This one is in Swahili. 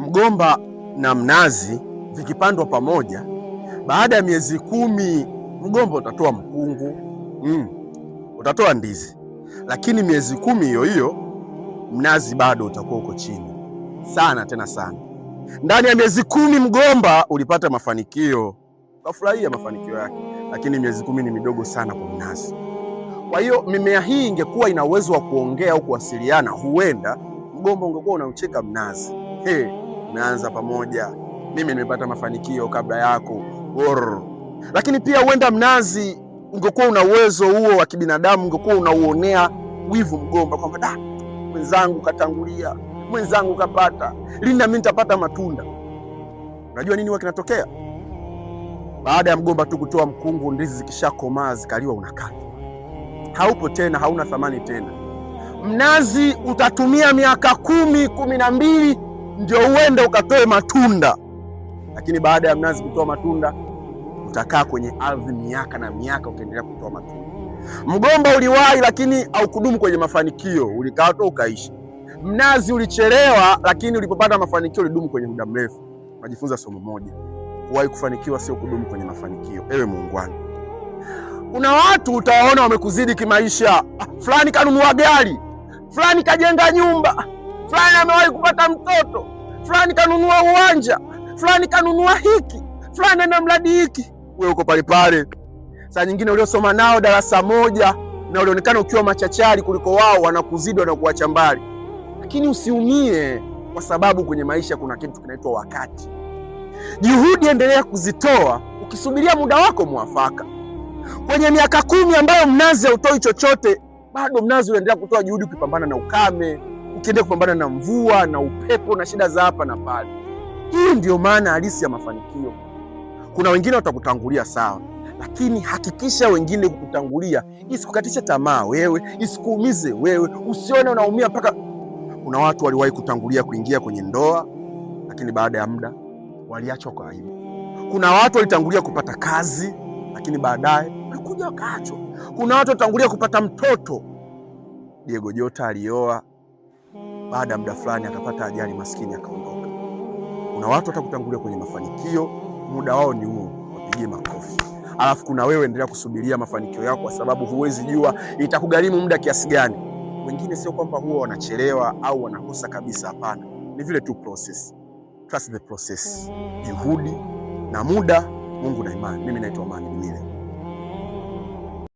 Mgomba na mnazi vikipandwa pamoja, baada ya miezi 10 mgomba utatoa mkungu, utatoa ndizi, lakini miezi 10 hiyo hiyo mnazi bado utakuwa uko chini sana, tena sana. Ndani ya miezi 10 mgomba ulipata mafanikio, ukafurahia mafanikio yake, lakini miezi 10 ni midogo sana kwa mnazi. Kwa hiyo mimea hii ingekuwa ina uwezo wa kuongea au kuwasiliana, huenda mgomba ungekuwa unaucheka mnazi. Umeanza pamoja, mimi nimepata mafanikio kabla yako. Lakini pia huenda mnazi ungekuwa una uwezo huo wa kibinadamu, ungekuwa unauonea wivu mgomba kwamba mwenzangu katangulia, mwenzangu kapata, lini na mimi nitapata matunda. Unajua nini huwa kinatokea? Baada ya mgomba tu kutoa mkungu, ndizi zikishakomaa zikaliwa, unakata, haupo tena, hauna thamani tena. Mnazi utatumia miaka 10, 12 ndio uende ukatoe matunda, lakini baada ya mnazi kutoa matunda utakaa kwenye ardhi miaka na miaka ukiendelea kutoa matunda. Mgomba uliwahi lakini haukudumu kwenye mafanikio, ulikaa tu ukaishi. Mnazi ulichelewa lakini ulipopata mafanikio ulidumu kwenye muda mrefu. Unajifunza somo moja: kuwahi kufanikiwa sio kudumu kwenye mafanikio. Ewe muungwana, kuna watu utawaona wamekuzidi kimaisha. Fulani kanunua gari, fulani kajenga nyumba, fulani amewahi kupata mtoto, fulani kanunua uwanja, fulani kanunua hiki, fulani ana mradi hiki. Wewe uko pale pale. Saa nyingine uliosoma nao darasa moja na ulionekana ukiwa machachari kuliko wao, wanakuzidi, wanakuacha mbali. Lakini usiumie, kwa sababu kwenye maisha kuna kitu kinaitwa wakati. Juhudi endelea kuzitoa ukisubiria muda wako mwafaka. Kwenye miaka 10 ambayo mnazi hautoi chochote, bado mnazi unaendelea kutoa juhudi, ukipambana na ukame, ukiendelea kupambana na mvua na upepo na shida za hapa na pale. Hii ndio maana halisi ya mafanikio. Kuna wengine watakutangulia, sawa, lakini hakikisha wengine kukutangulia isikukatishe tamaa wewe, isikuumize wewe, usione unaumia mpaka. Kuna watu waliwahi kutangulia kuingia kwenye ndoa, lakini baada ya muda waliachwa kwa aibu. Kuna watu walitangulia kupata kazi, lakini baadaye walikuja wakaachwa. Kuna watu walitangulia kupata mtoto. Diego Jota alioa, baada ya muda fulani akapata ajali, maskini akaondoka. Kuna watu watakutangulia kwenye mafanikio, muda wao ni huo, wapigie makofi. Alafu kuna wewe, endelea kusubiria mafanikio yako, kwa sababu huwezi jua itakugharimu muda kiasi gani. Wengine sio kwamba huwa wanachelewa au wanakosa kabisa, hapana, ni vile tu process. Trust the process. Juhudi na muda, Mungu na imani. Mimi naitwa Amani Bimile.